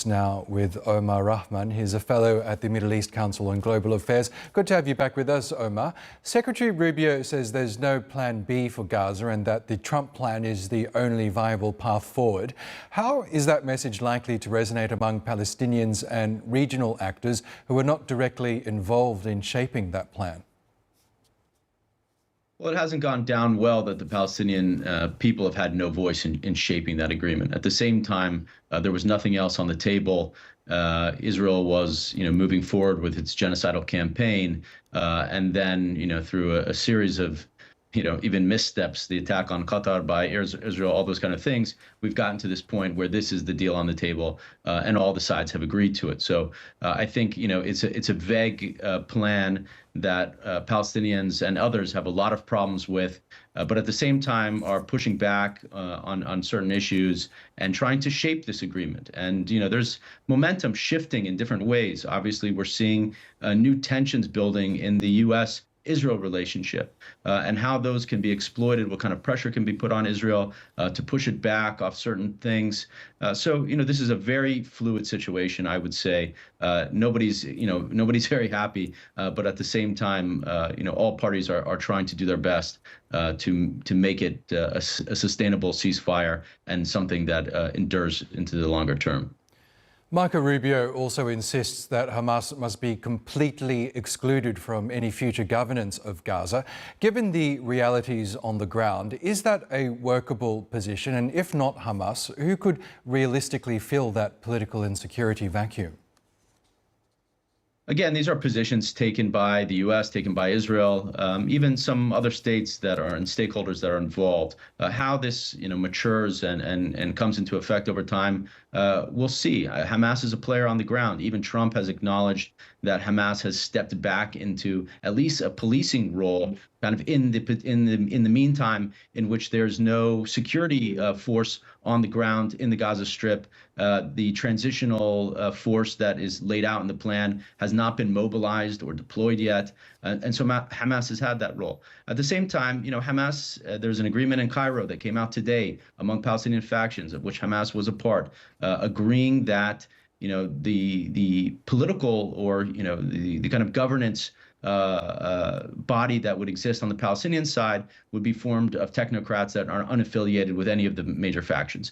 Now with Omar Rahman. He's a fellow at the Middle East Council on Global Affairs. Good to have you back with us, Omar. Secretary Rubio says there's no plan B for Gaza and that the Trump plan is the only viable path forward. How is that message likely to resonate among Palestinians and regional actors who are not directly involved in shaping that plan? Well, it hasn't gone down well that the Palestinian people have had no voice in shaping that agreement. At the same time, there was nothing else on the table. Israel was, moving forward with its genocidal campaign, and then, through a series of, even missteps, the attack on Qatar by Israel, all those kind of things, we've gotten to this point where this is the deal on the table, and all the sides have agreed to it. So I think, it's a vague plan that Palestinians and others have a lot of problems with, but at the same time are pushing back on certain issues and trying to shape this agreement. And, there's momentum shifting in different ways. Obviously, we're seeing new tensions building in the U.S.-Israel relationship, and how those can be exploited, what kind of pressure can be put on Israel to push it back off certain things. So, this is a very fluid situation, I would say. Nobody's very happy, but at the same time, all parties are trying to do their best to make it a sustainable ceasefire and something that endures into the longer term. Marco Rubio also insists that Hamas must be completely excluded from any future governance of Gaza. Given the realities on the ground, is that a workable position? And if not Hamas, who could realistically fill that political insecurity vacuum? Again, these are positions taken by the U.S., taken by Israel, even some other states that are and stakeholders that are involved. How this matures and comes into effect over time, we'll see. Hamas is a player on the ground. Even Trump has acknowledged that Hamas has stepped back into at least a policing role, kind of in the meantime, in which there's no security force on the ground in the Gaza Strip. The transitional force that is laid out in the plan has not been mobilized or deployed yet, and so Hamas has had that role. At the same time, Hamas, there's an agreement in Cairo that came out today among Palestinian factions, of which Hamas was a part, agreeing that the political or the kind of governance body that would exist on the Palestinian side would be formed of technocrats that are unaffiliated with any of the major factions.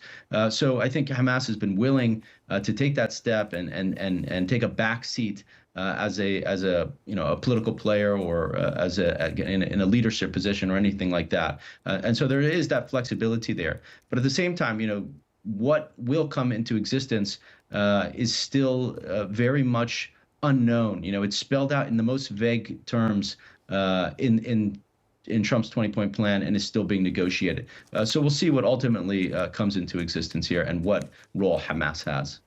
So I think Hamas has been willing to take that step and take a back seat as a political player or in a leadership position or anything like that. And so there is that flexibility there. But at the same time, what will come into existence is still very much unknown. It's spelled out in the most vague terms in Trump's 20-point plan and is still being negotiated. So we'll see what ultimately comes into existence here and what role Hamas has.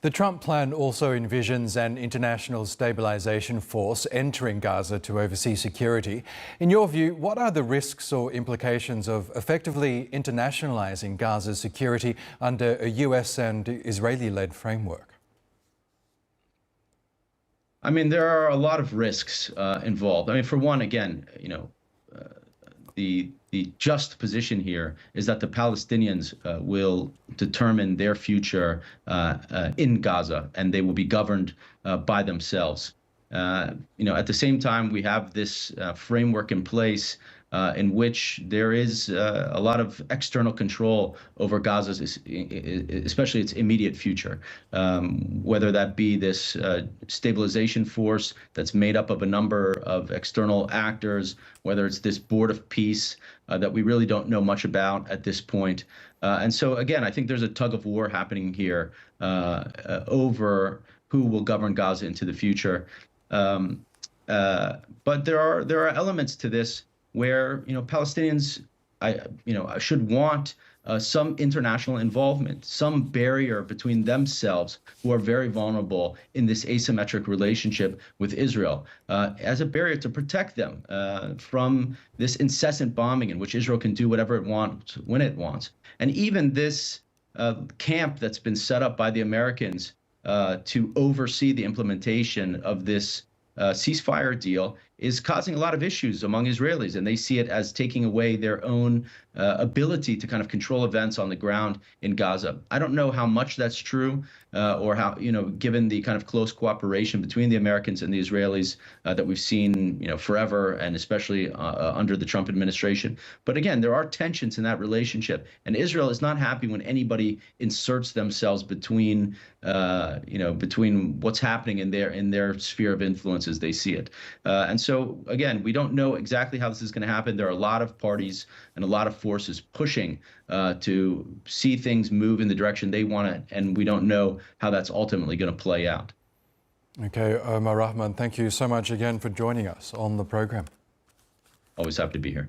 The Trump plan also envisions an international stabilization force entering Gaza to oversee security. In your view, what are the risks or implications of effectively internationalizing Gaza's security under a US and Israeli-led framework? I mean, there are a lot of risks involved. I mean, for one, again, the just position here is that the Palestinians will determine their future in Gaza, and they will be governed by themselves. At the same time, we have this framework in place in which there is a lot of external control over Gaza's, especially its immediate future, whether that be this stabilization force that's made up of a number of external actors, whether it's this board of peace that we really don't know much about at this point. And so, again, I think there's a tug of war happening here over who will govern Gaza into the future. But there are elements to this where Palestinians, should want some international involvement, some barrier between themselves, who are very vulnerable in this asymmetric relationship with Israel, as a barrier to protect them from this incessant bombing in which Israel can do whatever it wants when it wants. And even this camp that's been set up by the Americans to oversee the implementation of this ceasefire deal is causing a lot of issues among Israelis, and they see it as taking away their own ability to kind of control events on the ground in Gaza. I don't know how much that's true, or how, given the kind of close cooperation between the Americans and the Israelis that we've seen, forever, and especially under the Trump administration. But again, there are tensions in that relationship, and Israel is not happy when anybody inserts themselves between, between what's happening in their sphere of influence as they see it. And so, again, we don't know exactly how this is going to happen. There are a lot of parties and a lot of forces pushing to see things move in the direction they want it, and we don't know how that's ultimately going to play out. Okay, Omar Rahman, thank you so much again for joining us on the program. Always happy to be here.